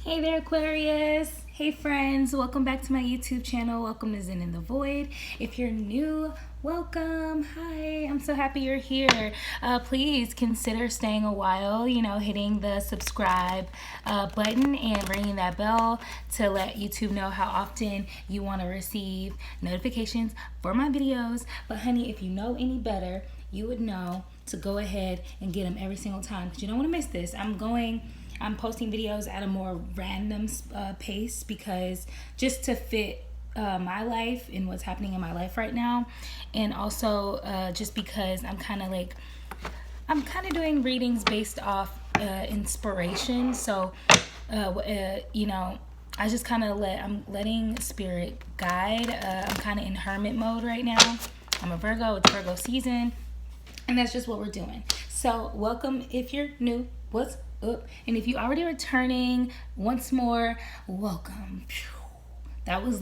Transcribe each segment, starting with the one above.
Hey there, Aquarius. Hey friends, welcome back to my YouTube channel. Welcome to Zen in the Void. If you're new, welcome. Hi, I'm so happy you're here. Please consider staying a while, hitting the subscribe button and ringing that bell to let YouTube know how often you want to receive notifications for my videos. But honey, if you know any better, you would know to go ahead and get them every single time because you don't want to miss this. I'm posting videos at a more random pace because just to fit my life and what's happening in my life right now, and also just because I'm kind of doing readings based off inspiration. So I just I'm letting spirit guide. I'm kind of in hermit mode right now. I'm a Virgo. It's Virgo season, and that's just what we're doing. So welcome if you're new. What's up? And if you already returning, once more, welcome. That was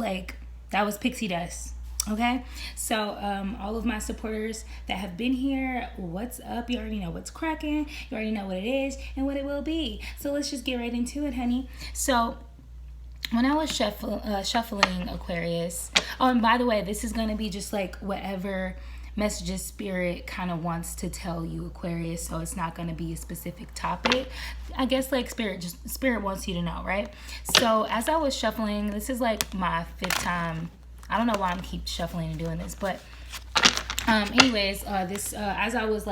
pixie dust. Okay, so all of my supporters that have been here, what's up? You already know what's cracking. You already know what it is and what it will be. So let's just get right into it, honey. So when I was shuffling Aquarius, oh, and by the way, this is going to be just like whatever messages spirit kind of wants to tell you, Aquarius. So it's not going to be a specific topic. I guess like spirit wants you to know, right? So as I was shuffling, this is like my 5th time. I don't know why I'm keep shuffling and doing this, but anyways, as I was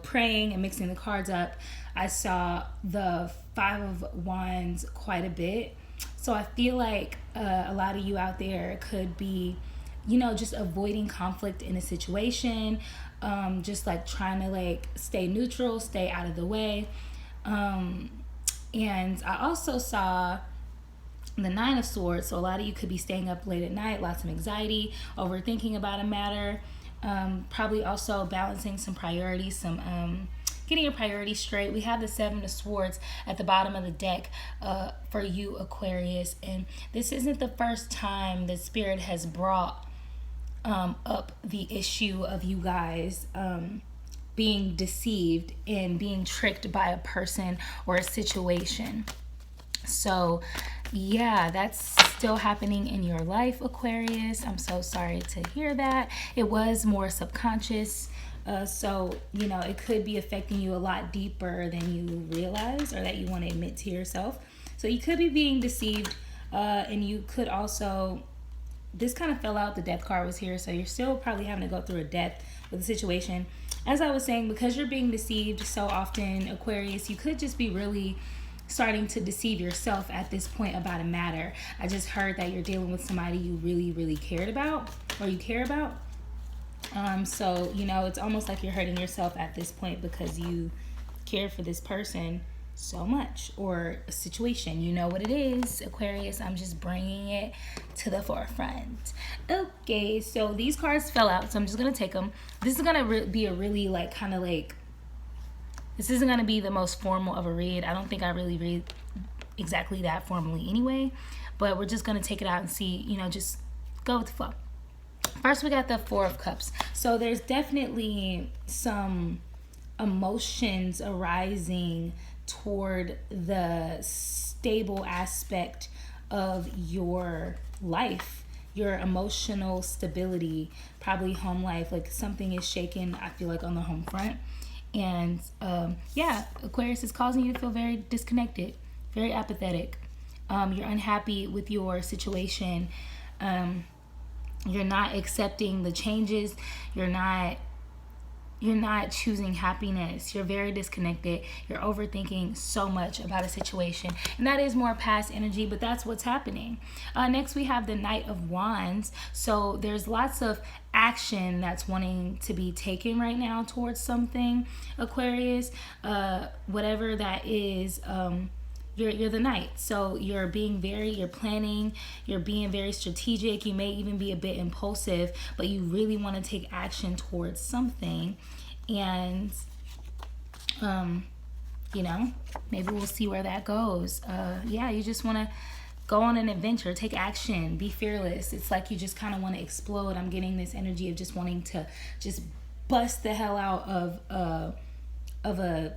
praying and mixing the cards up, I saw the 5 of Wands quite a bit. So I feel like a lot of you out there could be just avoiding conflict in a situation, just like trying to stay neutral, stay out of the way. And I also saw the 9 of Swords. So a lot of you could be staying up late at night, lots of anxiety, overthinking about a matter, probably also balancing some priorities, getting your priorities straight. We have the 7 of Swords at the bottom of the deck for you, Aquarius. And this isn't the first time that Spirit has brought up the issue of you guys being deceived and being tricked by a person or a situation. So yeah, that's still happening in your life, Aquarius. I'm so sorry to hear that. It was more subconscious. So it could be affecting you a lot deeper than you realize or that you want to admit to yourself. So you could be being deceived, and you could also, this kind of fell out, the death card was here, so you're still probably having to go through a death with the situation. As I was saying, because you're being deceived so often, Aquarius, you could just be really starting to deceive yourself at this point about a matter. I just heard that you're dealing with somebody you really, really cared about or you care about. So, it's almost like you're hurting yourself at this point because you care for this person so much or a situation. You know what it is, Aquarius. I'm just bringing it to the forefront. Okay, so these cards fell out, so I'm just going to take them. This is going to be a really this isn't going to be the most formal of a read. I don't think I really read exactly that formally anyway, but we're just going to take it out and see, just go with the flow. First, we got the 4 of Cups. So there's definitely some emotions arising toward the stable aspect of your life, your emotional stability, probably home life. Like something is shaken, I feel like, on the home front. And Aquarius is causing you to feel very disconnected, very apathetic. You're unhappy with your situation. You're not accepting the changes. You're not choosing happiness. You're very disconnected. You're overthinking so much about a situation. And that is more past energy, but that's what's happening. Next, we have the Knight of Wands. So there's lots of action that's wanting to be taken right now towards something, Aquarius. Whatever that is, you're the Knight. So you're planning, you're being very strategic. You may even be a bit impulsive, but you really want to take action towards something. And, maybe we'll see where that goes. You just want to go on an adventure, take action, be fearless. It's like you just kind of want to explode. I'm getting this energy of just wanting to just bust the hell out of a,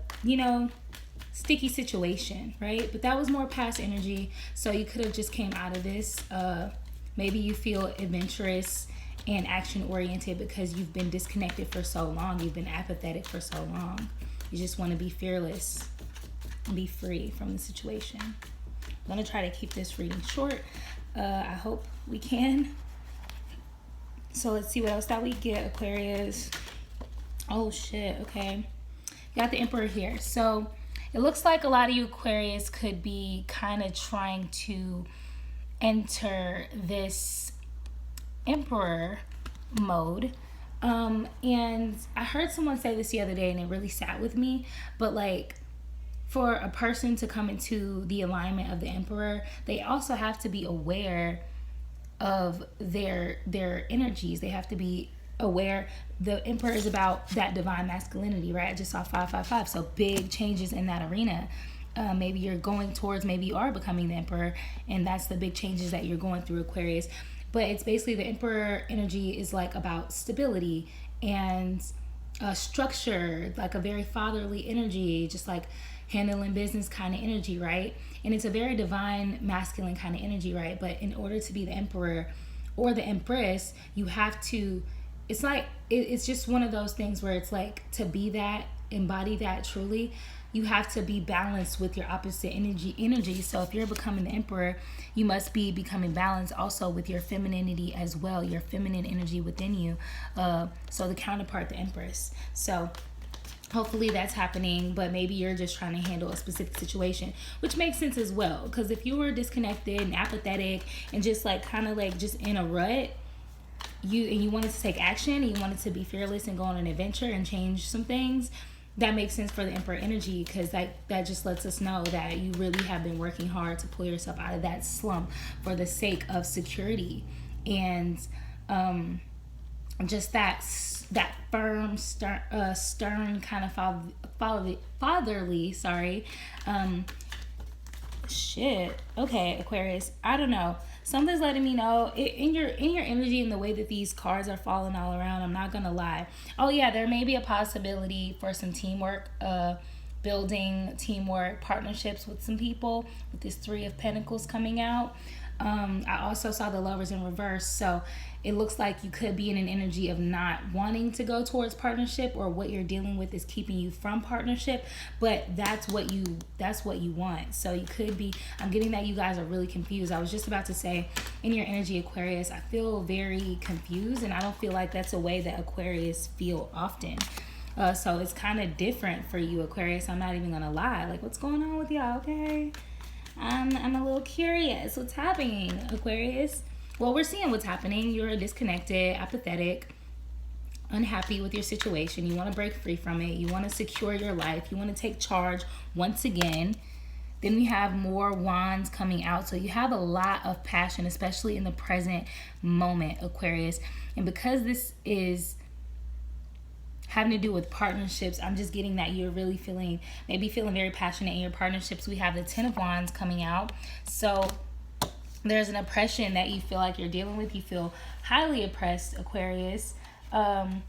sticky situation, right? But that was more past energy. So you could have just came out of this. Maybe you feel adventurous and action oriented because you've been disconnected for so long. You've been apathetic for so long. You just want to be fearless and be free from the situation. I'm going to try to keep this reading short. I hope we can. So let's see what else that we get, Aquarius. Oh shit, okay. Got the Emperor here. So it looks like a lot of you Aquarius could be kind of trying to enter this Emperor mode. And I heard someone say this the other day and it really sat with me. But like, for a person to come into the alignment of the Emperor, they also have to be aware of their energies. They have to be aware. The Emperor is about that divine masculinity, right? I just saw 555. So big changes in that arena. Maybe you're going towards, maybe you are becoming the Emperor, and that's the big changes that you're going through, Aquarius. But it's basically the Emperor energy is like about stability and structure, like a very fatherly energy, just like handling business kind of energy, right? And it's a very divine masculine kind of energy, right? But in order to be the Emperor or the Empress, you have to, it's like, it's just one of those things where it's like, to be that, embody that truly, you have to be balanced with your opposite energy. So if you're becoming the Emperor, you must be becoming balanced also with your femininity as well, your feminine energy within you. So the counterpart, the Empress. So hopefully that's happening, but maybe you're just trying to handle a specific situation, which makes sense as well. Because if you were disconnected and apathetic and just like kind of like just in a rut, you wanted to take action and you wanted to be fearless and go on an adventure and change some things, that makes sense for the Emperor energy, because that just lets us know that you really have been working hard to pull yourself out of that slump for the sake of security and just that firm, stern kind of fatherly. Shit. Okay, Aquarius. I don't know. Something's letting me know in your energy and the way that these cards are falling all around. I'm not gonna lie. Oh yeah, there may be a possibility for some teamwork, building teamwork, partnerships with some people with this Three of Pentacles coming out. I also saw the Lovers in reverse, so it looks like you could be in an energy of not wanting to go towards partnership, or what you're dealing with is keeping you from partnership, but that's what you want. So you could be, I'm getting that you guys are really confused. I was just about to say, in your energy, Aquarius, I feel very confused, and I don't feel like that's a way that Aquarius feel often. So it's kind of different for you, Aquarius. I'm not even gonna lie. Like, what's going on with y'all? Okay, I'm a little curious. What's happening, Aquarius? Well, we're seeing what's happening. You're disconnected, apathetic, unhappy with your situation. You want to break free from it. You want to secure your life. You want to take charge once again. Then we have more wands coming out. So you have a lot of passion, especially in the present moment, Aquarius. And because this is having to do with partnerships, I'm just getting that you're really feeling very passionate in your partnerships. We have the Ten of Wands coming out. So there's an oppression that you feel like you're dealing with. You feel highly oppressed, Aquarius. And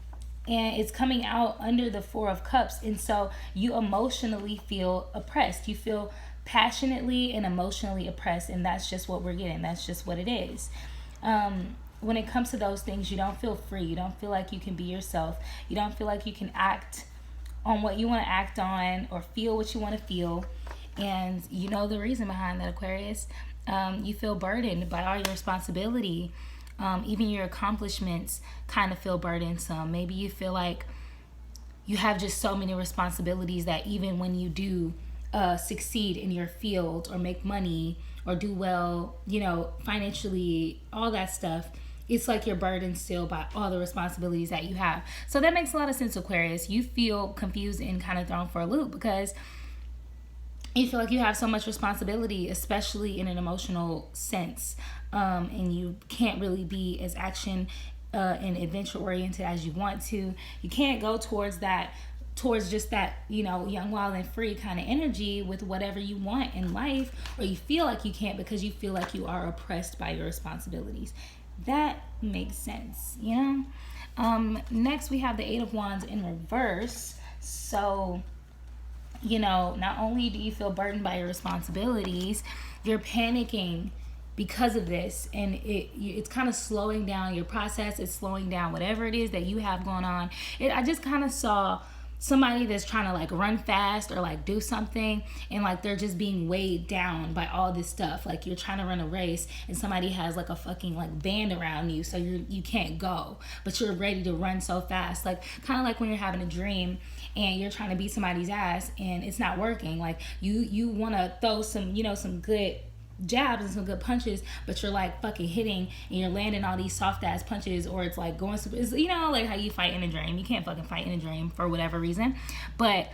it's coming out under the Four of Cups. And so you emotionally feel oppressed. You feel passionately and emotionally oppressed. And that's just what we're getting. That's just what it is. When it comes to those things, you don't feel free. You don't feel like you can be yourself. You don't feel like you can act on what you want to act on or feel what you want to feel. And you know the reason behind that, Aquarius. You feel burdened by all your responsibility. Even your accomplishments kind of feel burdensome. Maybe you feel like you have just so many responsibilities that even when you do succeed in your field or make money or do well, financially, all that stuff, it's like you're burdened still by all the responsibilities that you have. So that makes a lot of sense, Aquarius. You feel confused and kind of thrown for a loop because you feel like you have so much responsibility, especially in an emotional sense, and you can't really be as action and adventure oriented as you want to. You can't go towards just that, young, wild, and free kind of energy with whatever you want in life, or you feel like you can't because you feel like you are oppressed by your responsibilities. That makes sense, Next, we have the Eight of Wands in reverse. So you know, not only do you feel burdened by your responsibilities, you're panicking because of this, and it's kind of slowing down your process. It's slowing down whatever it is that you have going on. I just kind of saw somebody that's trying to like run fast or like do something, and like they're just being weighed down by all this stuff. Like you're trying to run a race and somebody has like a fucking like band around you, so you can't go, but you're ready to run so fast. Like kind of like when you're having a dream and you're trying to beat somebody's ass and it's not working. Like you want to throw some, you know, some good jabs and some good punches, but you're like fucking hitting and you're landing all these soft ass punches, or it's like going super, you know, like how you fight in a dream. You can't fucking fight in a dream for whatever reason. But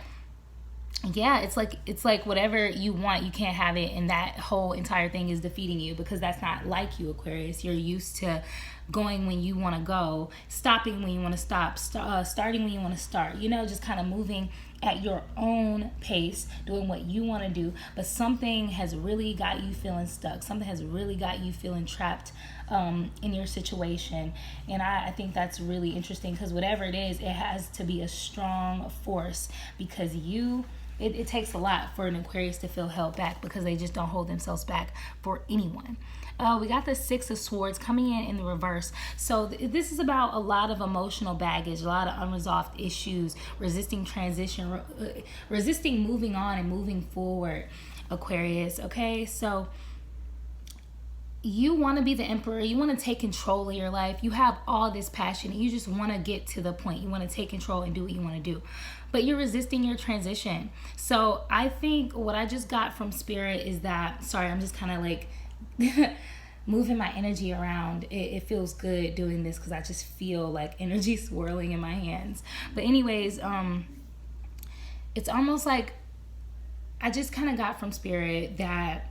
yeah, it's like whatever you want, you can't have it, and that whole entire thing is defeating you, because that's not like you, Aquarius. You're used to going when you want to go, stopping when you want to stop, starting when you want to start, you know, just kind of moving at your own pace, doing what you want to do. But something has really got you feeling stuck. Something has really got you feeling trapped in your situation. And I think that's really interesting, because whatever it is, it has to be a strong force, because it takes a lot for an Aquarius to feel held back, because they just don't hold themselves back for anyone. We got the Six of Swords coming in the reverse. So this is about a lot of emotional baggage, a lot of unresolved issues, resisting transition, resisting moving on and moving forward, Aquarius. Okay, so you want to be the emperor. You want to take control of your life. You have all this passion. You just want to get to the point. You want to take control and do what you want to do. But you're resisting your transition. So I think what I just got from Spirit is that, sorry, I'm just kind of like moving my energy around. It feels good doing this, because I just feel like energy swirling in my hands. But anyways, it's almost like I just kind of got from Spirit that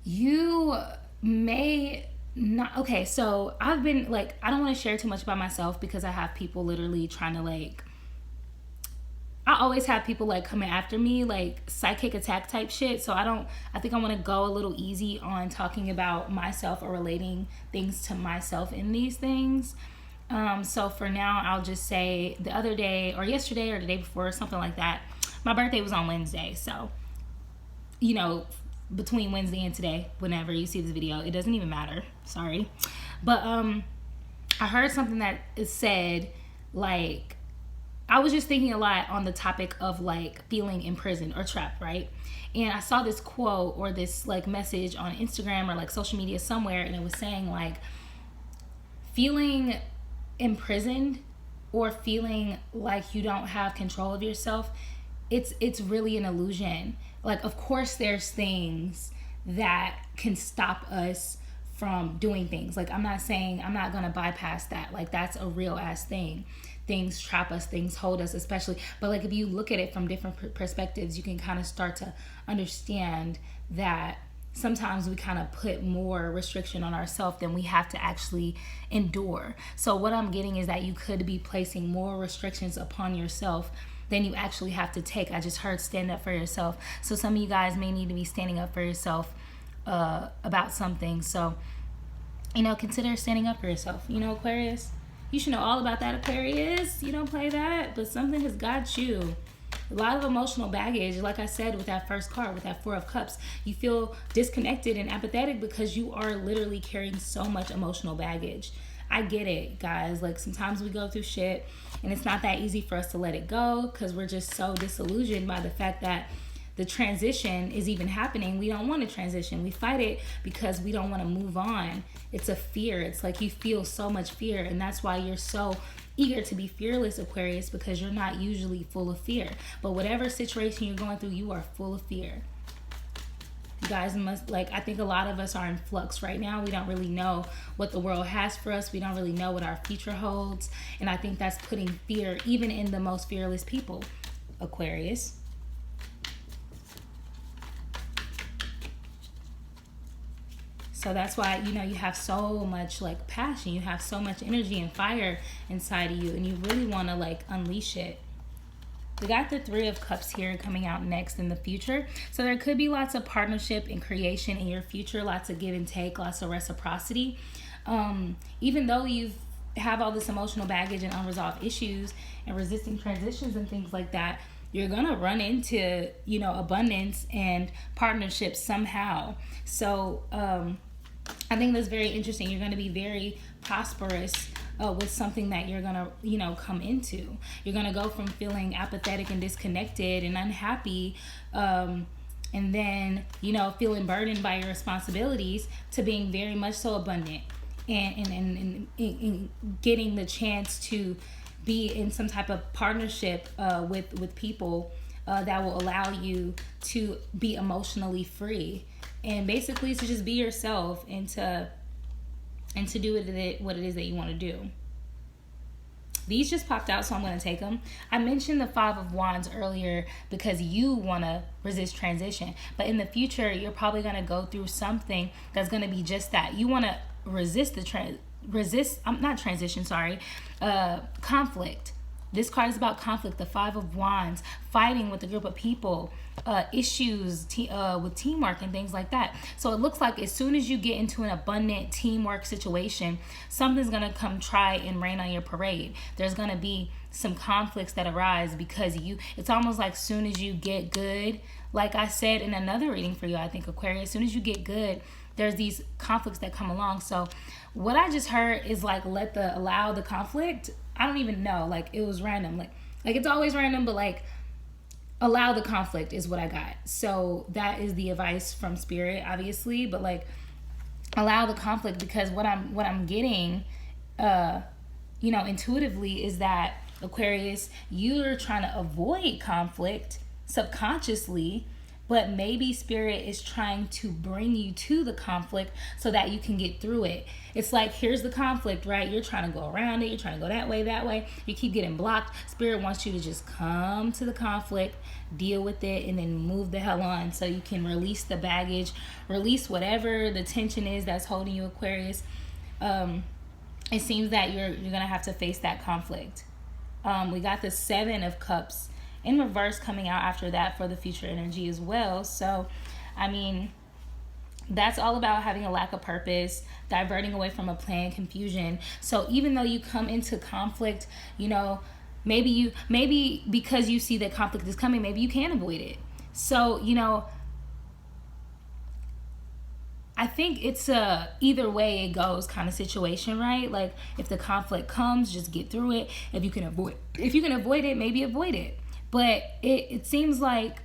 you may not, okay, so I've been like, I don't want to share too much about myself, because I have people literally trying to like, I always have people like coming after me, like psychic attack type shit. So I think I want to go a little easy on talking about myself or relating things to myself in these things. So for now, I'll just say the other day or yesterday or the day before or something like that, my birthday was on Wednesday. So, you know, between Wednesday and today, whenever you see this video, it doesn't even matter. Sorry. But I heard something that is said, like, I was just thinking a lot on the topic of like feeling imprisoned or trapped, right? And I saw this quote or this like message on Instagram or like social media somewhere, and it was saying like feeling imprisoned or feeling like you don't have control of yourself, it's really an illusion. Like, of course there's things that can stop us from doing things. Like, I'm not saying, I'm not going to bypass that. Like, that's a real ass thing. Things trap us, things hold us, especially. But like, if you look at it from different perspectives, you can kind of start to understand that sometimes we kind of put more restriction on ourselves than we have to actually endure. So what I'm getting is that you could be placing more restrictions upon yourself than you actually have to take. I just heard stand up for yourself. So some of you guys may need to be standing up for yourself about something. So, you know, consider standing up for yourself. You know, Aquarius, you should know all about that, Aquarius. You don't play that, but something has got you. A lot of emotional baggage, like I said with that first card, with that Four of Cups. You feel disconnected and apathetic because you are literally carrying so much emotional baggage. I get it, guys. Like, sometimes we go through shit and it's not that easy for us to let it go because we're just so disillusioned by the fact that the transition is even happening. We don't want to transition. We fight it because we don't want to move on. It's a fear. It's like you feel so much fear, and that's why you're so eager to be fearless, Aquarius, because you're not usually full of fear. But whatever situation you're going through, you are full of fear. You guys must, like, I think a lot of us are in flux right now. We don't really know what the world has for us. We don't really know what our future holds. And I think that's putting fear even in the most fearless people, Aquarius. So that's why, you know, you have so much like passion. You have so much energy and fire inside of you, and you really want to like unleash it. We got the Three of Cups here coming out next in the future. So there could be lots of partnership and creation in your future, lots of give and take, lots of reciprocity. Even though you have all this emotional baggage and unresolved issues and resisting transitions and things like that, you're gonna run into, you know, abundance and partnerships somehow. So I think that's very interesting. You're going to be very prosperous with something that you're going to, you know, come into. You're going to go from feeling apathetic and disconnected and unhappy, and then, you know, feeling burdened by your responsibilities, to being very much so abundant and getting the chance to be in some type of partnership with people that will allow you to be emotionally free, and basically to just be yourself and to do what it is that you want to do. These just popped out, so I'm going to take them. I mentioned the Five of Wands earlier because you want to resist transition, but in the future you're probably going to go through something that's going to be just that. You want to resist conflict. This card is about conflict, the Five of Wands, fighting with a group of people, issues with teamwork and things like that. So it looks like as soon as you get into an abundant teamwork situation, something's going to come try and rain on your parade. There's going to be some conflicts that arise because it's almost like soon as you get good, like I said in another reading for you, I think, Aquarius, as soon as you get good, there's these conflicts that come along. So what I just heard is like, allow the conflict. I don't even know, like it was random, like it's always random, but like allow the conflict is what I got. So that is the advice from Spirit, obviously, but like allow the conflict, because what I'm getting you know, intuitively, is that, Aquarius, you're trying to avoid conflict subconsciously, but maybe Spirit is trying to bring you to the conflict so that you can get through it. It's like, here's the conflict, right? You're trying to go around it. You're trying to go that way. You keep getting blocked. Spirit wants you to just come to the conflict, deal with it, and then move the hell on so you can release the baggage, release whatever the tension is that's holding you, Aquarius. It seems that you're going to have to face that conflict. We got the Seven of Cups in reverse coming out after that for the future energy as well. So, I mean, that's all about having a lack of purpose, diverting away from a plan, confusion. So even though you come into conflict, you know, maybe because you see that conflict is coming, maybe you can avoid it. So, you know, I think it's a either way it goes kind of situation, right? Like if the conflict comes, just get through it. If you can avoid it, maybe avoid it. But it seems like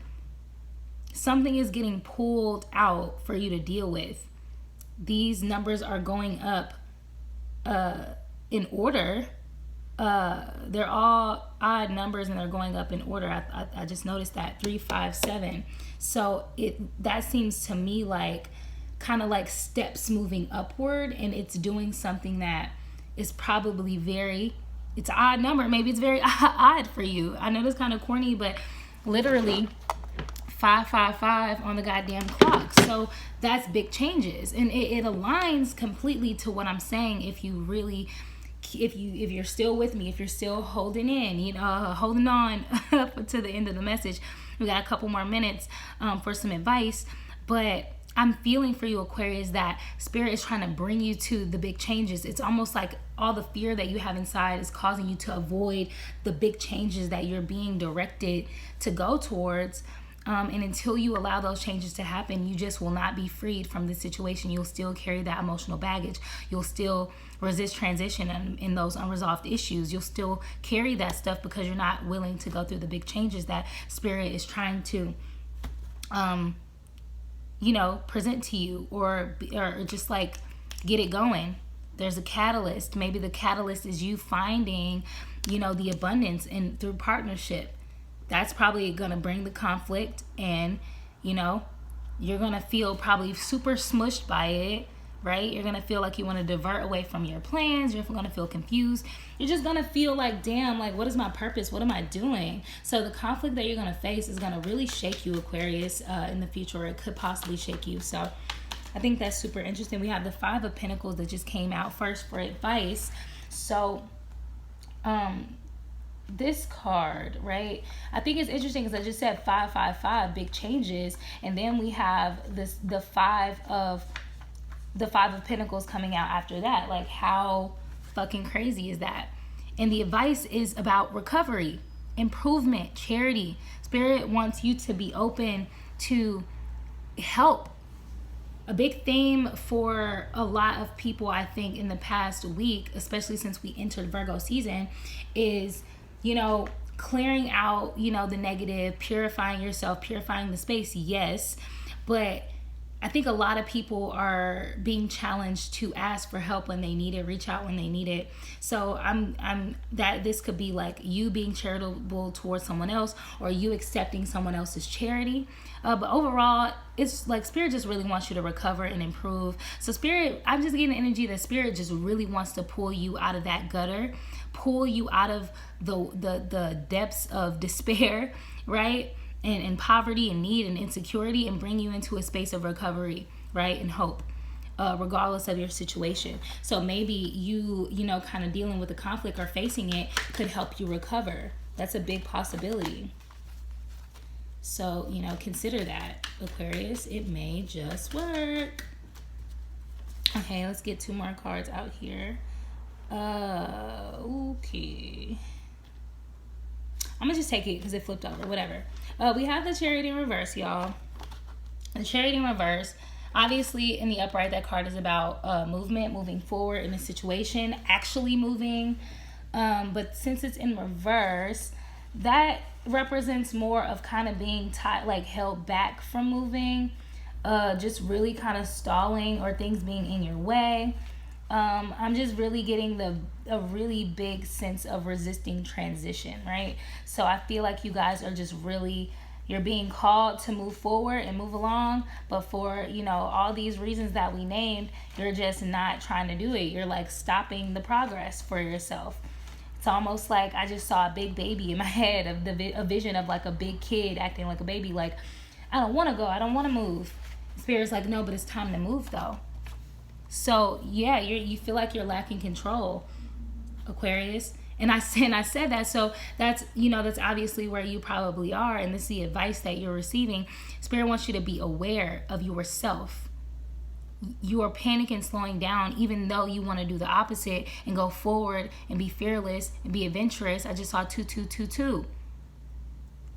something is getting pulled out for you to deal with. These numbers are going up in order. They're all odd numbers and they're going up in order. I just noticed that 3, 5, 7. So that seems to me like kind of like steps moving upward, and it's doing something that is probably it's an odd number. Maybe it's very odd for you. I know that's kind of corny, but literally 555 on the goddamn clock. So that's big changes, and it aligns completely to what I'm saying. If you're still with me, if you're still holding in, you know, holding on up to the end of the message, we got a couple more minutes for some advice. But I'm feeling for you, Aquarius, that Spirit is trying to bring you to the big changes. It's almost like all the fear that you have inside is causing you to avoid the big changes that you're being directed to go towards. And until you allow those changes to happen, you just will not be freed from this situation. You'll still carry that emotional baggage. You'll still resist transition in those unresolved issues. You'll still carry that stuff because you're not willing to go through the big changes that Spirit is trying to you know, present to you, or just like get it going. There's a catalyst. Maybe the catalyst is you finding, you know, the abundance and through partnership. That's probably going to bring the conflict, and, you know, you're going to feel probably super smushed by it, right? You're going to feel like you want to divert away from your plans. You're going to feel confused. You're just going to feel like, damn, like, what is my purpose? What am I doing? So the conflict that you're going to face is going to really shake you, Aquarius, in the future, or it could possibly shake you. So I think that's super interesting. We have the Five of Pentacles that just came out first for advice. So this card, right? I think it's interesting because I just said 555, big changes. And then we have the Five of Pentacles coming out after that. Like, how fucking crazy is that? And the advice is about recovery. improvement, charity. Spirit wants you to be open to help. A big theme for a lot of people, I think, in the past week, especially since we entered Virgo season, is, clearing out, the negative, purifying yourself, purifying the space, yes. But I think a lot of people are being challenged to ask for help when they need it, reach out when they need it. So I'm that this could be like you being charitable towards someone else, or you accepting someone else's charity. But overall, it's like Spirit just really wants you to recover and improve. So Spirit, I'm just getting the energy that Spirit just really wants to pull you out of that gutter, pull you out of the depths of despair, right? And poverty and need and insecurity, and bring you into a space of recovery, right? And hope, regardless of your situation. So maybe you kind of dealing with the conflict or facing it could help you recover. That's a big possibility. So, consider that, Aquarius. It may just work. Okay, let's get 2 more cards out here. Okay. I'm gonna just take it because it flipped over, whatever. We have the Chariot in reverse, y'all. The Chariot in reverse, obviously in the upright, that card is about movement, moving forward in a situation, actually moving. But since it's in reverse, that represents more of kind of being like held back from moving, just really kind of stalling, or things being in your way. I'm just really getting a really big sense of resisting transition, right? So I feel like you guys are just really, you're being called to move forward and move along, but for, all these reasons that we named, you're just not trying to do it. You're like stopping the progress for yourself. It's almost like I just saw a big baby in my head, of a vision of like a big kid acting like a baby, like, I don't want to go, I don't want to move. Spirit's like, no, but it's time to move though. So yeah, you feel like you're lacking control, Aquarius. And I said that, so that's obviously where you probably are, and this is the advice that you're receiving. Spirit wants you to be aware of yourself. You are panicking, slowing down, even though you want to do the opposite and go forward and be fearless and be adventurous. I just saw 2222.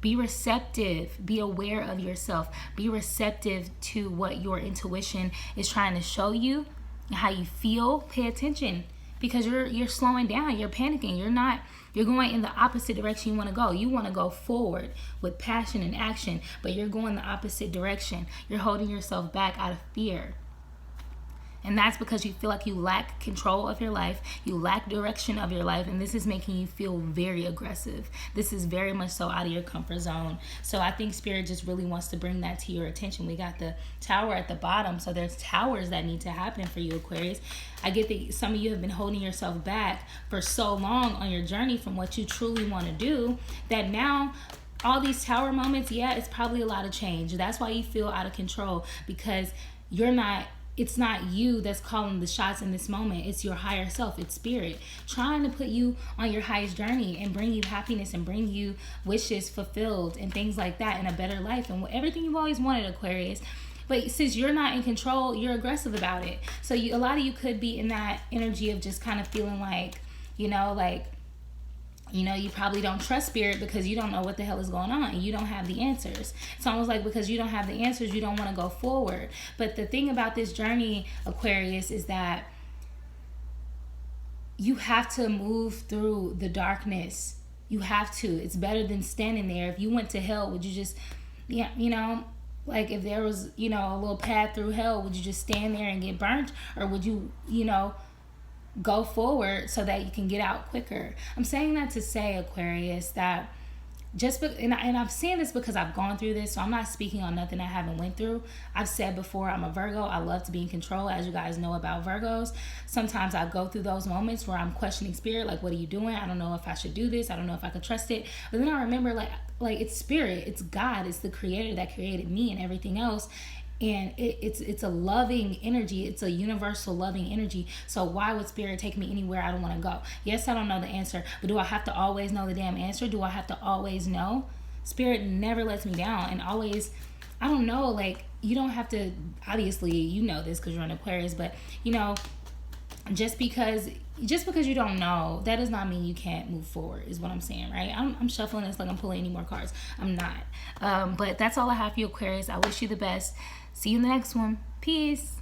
Be receptive. Be aware of yourself. Be receptive to what your intuition is trying to show you, how you feel. Pay attention, because you're slowing down. You're panicking. You're going in the opposite direction you want to go. You want to go forward with passion and action, but you're going the opposite direction. You're holding yourself back out of fear. And that's because you feel like you lack control of your life. You lack direction of your life. And this is making you feel very aggressive. This is very much so out of your comfort zone. So I think Spirit just really wants to bring that to your attention. We got the Tower at the bottom. So there's towers that need to happen for you, Aquarius. I get that some of you have been holding yourself back for so long on your journey from what you truly want to do, that now all these tower moments, yeah, it's probably a lot of change. That's why you feel out of control, because it's not you that's calling the shots in this moment. It's your higher self. It's Spirit trying to put you on your highest journey and bring you happiness and bring you wishes fulfilled and things like that, and a better life and everything you've always wanted, Aquarius. But since you're not in control, you're aggressive about it. So a lot of you could be in that energy of just kind of feeling like, you probably don't trust Spirit because you don't know what the hell is going on and you don't have the answers. It's almost like because you don't have the answers, you don't want to go forward. But the thing about this journey, Aquarius, is that you have to move through the darkness. You have to. It's better than standing there. If you went to hell, would you just, like if there was, a little path through hell, would you just stand there and get burnt? Or would you, go forward so that you can get out quicker? I'm saying that to say, Aquarius, that and I'm saying this because I've gone through this, so I'm not speaking on nothing I haven't went through. I've said before, I'm a Virgo. I love to be in control, as you guys know about Virgos. Sometimes I go through those moments where I'm questioning Spirit, like, what are you doing? I don't know if I should do this. I don't know if I could trust it. But then I remember, like it's Spirit, it's God, it's the Creator that created me and everything else. And it's a loving energy. It's a universal loving energy. So why would Spirit take me anywhere I don't want to go? Yes, I don't know the answer, but do I have to always know the damn answer? Do I have to always know? Spirit never lets me down, and always, I don't know, like, you don't have to, obviously, you know this because you're an Aquarius, but, just because you don't know, that does not mean you can't move forward, is what I'm saying, right? I'm shuffling this like I'm pulling any more cards. I'm not. But that's all I have for you, Aquarius. I wish you the best. See you in the next one. Peace.